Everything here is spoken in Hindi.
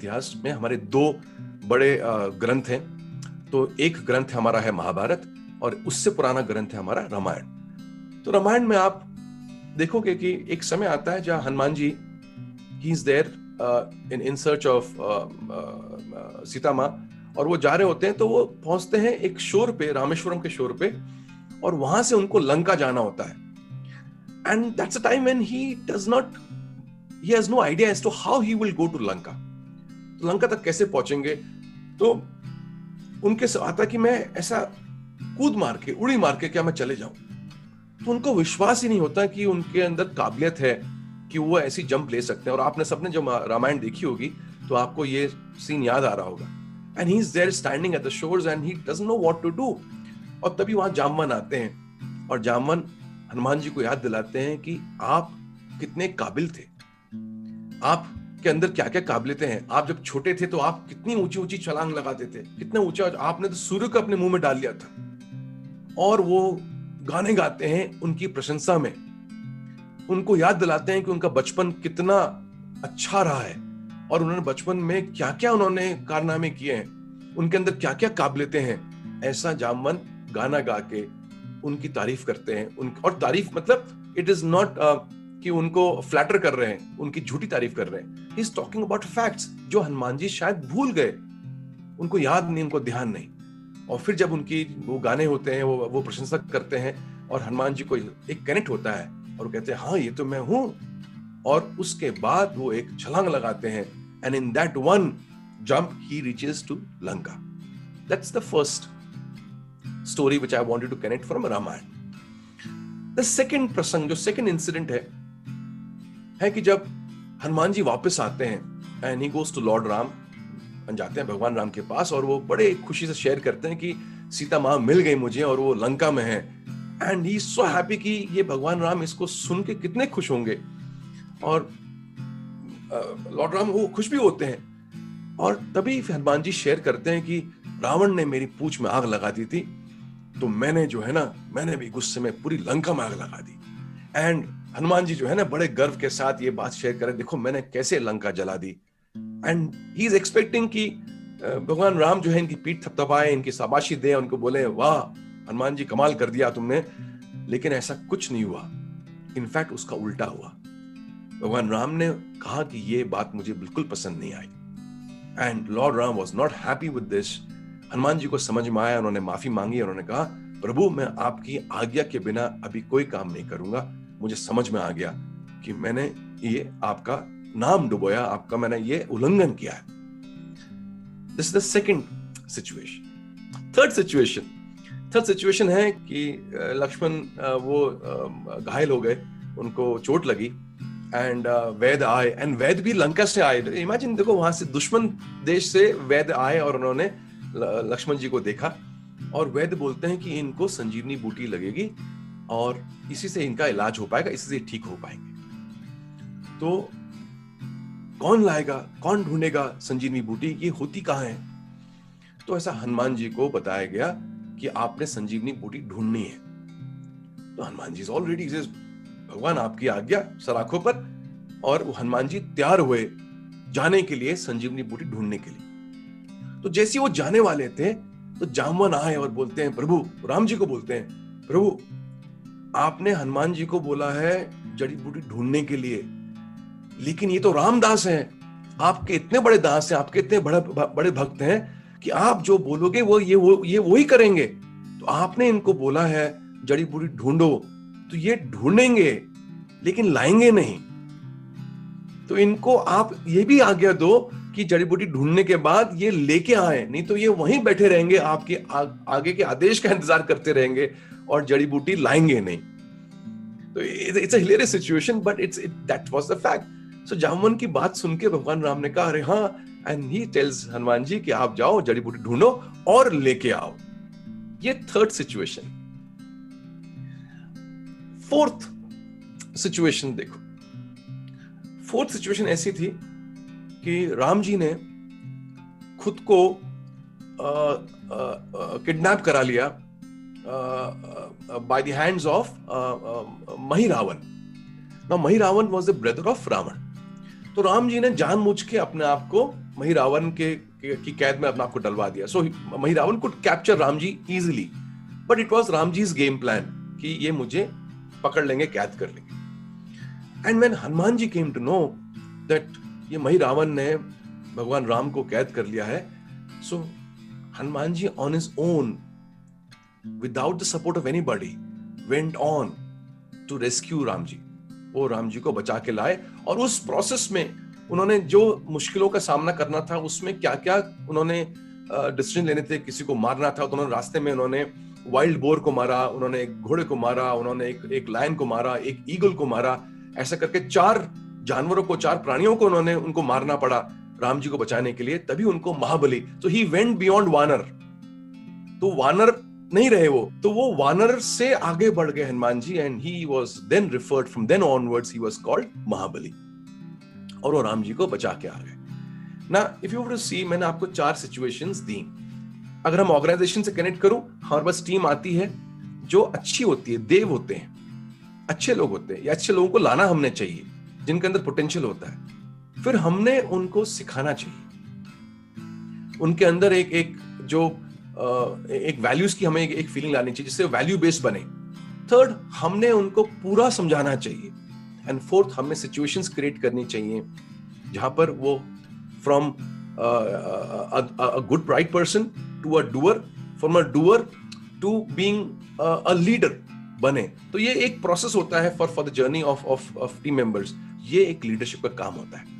इतिहास में हमारे दो बड़े ग्रंथ हैं। तो एक ग्रंथ हमारा है महाभारत और उससे पुराना ग्रंथ है हमारा रामायण। तो रामायण में आप देखोगे कि एक समय आता है जहां Hanuman ji he is there in search of Sita माँ, और वो जा रहे होते हैं। तो वो पहुंचते हैं एक शोर पे, रामेश्वरम के शोर पे, और वहां से उनको लंका जाना होता है। And that's a time when he has no idea as to how he will go to Lanka. तो लंका तक कैसे पहुंचेंगे? तो उनके से आता कि मैं ऐसा कूद मार के, उड़ी मार के क्या मैं चले जाऊं? तो उनको विश्वास ही नहीं होता कि उनके अंदर काबिलियत है कि वो ऐसी जंप ले सकते हैं। और आपने सबने जब रामायण देखी होगी तो आपको ये सीन याद आ रहा होगा। And he is there standing at the shores and he doesn't know what to do. और तभी वहां जामवन आते हैं और जामवन हनुमान जी को याद दिलाते हैं कि आप कितने काबिल थे, आपके अंदर क्या क्या काबिलियतें हैं। आप जब छोटे थे तो आप कितनी ऊंची ऊंची छलांग लगाते थे, कितना ऊंचा, आपने तो सूर्य को अपने मुंह में डाल लिया था। और वो गाने गाते हैं उनकी प्रशंसा में, उनको याद दिलाते हैं कि उनका बचपन कितना अच्छा रहा है और उन्होंने बचपन में क्या क्या उन्होंने कारनामे किए हैं, उनके अंदर क्या क्या काबिलियतें हैं। ऐसा जामवन गाना गा के उनकी तारीफ करते हैं। और तारीफ मतलब इट इज नॉट कि उनको फ्लैटर कर रहे हैं, उनकी झूठी तारीफ कर रहे हैं। He is talking about facts जो हनुमान जी शायद भूल गए, उनको याद नहीं, उनको ध्यान नहीं। और फिर जब उनकी वो गाने होते हैं, वो प्रशंसा करते हैं और हनुमान जी को एक कनेक्ट होता है और वो कहते हैं हाँ ये तो मैं हूं। और उसके बाद वो एक छलांग लगाते हैं and in that one jump he reaches to Lanka. That's the first story which I wanted to connect from Ramayana. The second प्रसंग, जो सेकंड इंसिडेंट है कि जब हनुमान जी वापस आते हैं and he goes to lord Ram, जाते हैं भगवान राम के पास, और वो बड़े खुशी से शेयर करते हैं कि सीता माँ मिल गई मुझे और वो लंका में है। एंड ही सो हैप्पी कि ये भगवान राम इसको सुन के कितने खुश होंगे। और लॉर्ड राम वो खुश भी होते हैं। और तभी हनुमान जी शेयर करते हैं कि रावण ने मेरी पूंछ में आग लगा दी थी, तो मैंने जो है ना, मैंने भी गुस्से में पूरी लंका में आग लगा दी। एंड हनुमान जी जो है ना बड़े गर्व के साथ ये बात शेयर करें, देखो मैंने कैसे लंका जला दी। एंड ही इज एक्सपेक्टिंग कि भगवान राम जो है इनकी पीठ थपथपाए, इनकी शाबाशी दे, उनको बोले वाह हनुमान जी कमाल कर दिया तुमने। लेकिन ऐसा कुछ नहीं हुआ। इनफैक्ट उसका उल्टा हुआ। भगवान राम ने कहा कि ये बात मुझे बिल्कुल पसंद नहीं आई। And lord Ram was not happy with this. Hanuman ji को समझ में आया, उन्होंने माफी मांगी, उन्होंने कहा प्रभु मैं आपकी आज्ञा के बिना अभी कोई काम नहीं करूंगा। मुझे समझ में आ गया कि मैंने ये आपका नाम डुबोया, आपका मैंने ये उल्लंघन किया है। This is the second situation. Third situation है कि लक्ष्मण वो घायल हो गए, उनको चोट लगी। एंड वैद आए, एंड वैद भी लंका से आए। इमेजिन, देखो वहां से दुश्मन देश से वैद आए और उन्होंने लक्ष्मण जी को देखा। और वैद बोलते हैं कि इनको संजीवनी बूटी लगेगी और इसी से इनका इलाज हो पाएगा, इसी से ठीक हो पाएंगे। तो कौन लाएगा, कौन ढूंढेगा संजीवनी बूटी, ये होती कहां है? तो ऐसा हनुमान जी को बताया गया कि आपने संजीवनी बूटी ढूंढनी है। तो हनुमान जी ऑलरेडी भगवान आपकी आज्ञा सर आंखों पर। और वो हनुमान जी तैयार हुए जाने के लिए, संजीवनी बूटी ढूंढने के लिए। तो जैसे वो जाने वाले थे तो जामवन आए और बोलते हैं, प्रभु राम जी को बोलते हैं, प्रभु आपने हनुमान जी को बोला है जड़ी बूटी ढूंढने के लिए, लेकिन ये तो रामदास हैं, आपके इतने बड़े दास हैं, आपके इतने बड़े भक्त हैं कि आप जो बोलोगे वो ये वही करेंगे। तो आपने इनको बोला है जड़ी बूटी ढूंढो, तो ये ढूंढेंगे लेकिन लाएंगे नहीं। तो इनको आप ये भी आज्ञा दो कि जड़ी बूटी ढूंढने के बाद ये लेके आए, नहीं तो ये वहीं बैठे रहेंगे, आपके आगे के आदेश का इंतजार करते रहेंगे और जड़ी बूटी लाएंगे नहीं। तो it's a hilarious situation, but that was the fact. So Jamvan की बात सुन के भगवान राम ने कहा अरे हाँ, and he tells Hanuman ji कि आप जाओ जड़ी बूटी ढूंढो और लेके आओ। ये थर्ड सिचुएशन। फोर्थ सिचुएशन देखो। फोर्थ सिचुएशन ऐसी थी कि राम जी ने खुद को किडनैप करा लिया by the hands of Mahiravan. Now Mahiravan was the brother of Ravan. तो राम जी ने जानबूझ के अपने आप को महिरावण की कैद में अपने आप को डलवा दिया. So Mahiravan could capture Ram ji easily, but it was Ram ji's game plan कि ये मुझे पकड़ लेंगे, कैद कर लेंगे. And when Hanuman ji came to know that ये महिरावण ने भगवान राम को कैद कर लिया है, so Hanuman ji on his own without the support of anybody went on to rescue Ram ji. वो राम जी को बचा के लाए, और उस प्रोसेस में उन्होंने जो मुश्किलों का सामना करना था, उसमें क्या क्या उन्होंने डिसीजन लेने थे. किसी को मारना था तो उन्होंने रास्ते में उन्होंने वाइल्ड बोर को मारा, उन्होंने एक घोड़े को मारा, उन्होंने एक लायन को मारा, एक ईगल को मारा. ऐसा करके 4 जानवरों को, 4 प्राणियों को उनको मारना पड़ा राम जी को बचाने के लिए. तभी उनको महाबली, तो ही वेंट बियॉन्ड वानर. तो वानर नहीं रहे वो, तो वो वानर से आगे बढ़ गए Hanuman ji. And he was then referred, from then onwards he was called Mahabali. और वो राम जी को बचा के आ गए. ना इफ यू टू सी, मैंने आपको 4 सिचुएशंस दी. अगर हम ऑर्गेनाइजेशन से कनेक्ट करूं, हमारे पास टीम आती है जो अच्छी होती है, देव होते हैं, अच्छे लोग होते हैं, या अच्छे लोगों को लाना हमने चाहिए जिनके अंदर पोटेंशियल होता है. फिर हमने उनको सिखाना चाहिए. उनके अंदर एक वैल्यूज की हमें एक फीलिंग लानी चाहिए जिससे वैल्यू बेस्ड बने. थर्ड, हमने उनको पूरा समझाना चाहिए. एंड फोर्थ, हमें सिचुएशंस क्रिएट करनी चाहिए जहां पर वो from a good right person to a doer, from a doer to being a leader बने. तो ये एक प्रोसेस होता है for the journey of team members. ये एक लीडरशिप का काम होता है.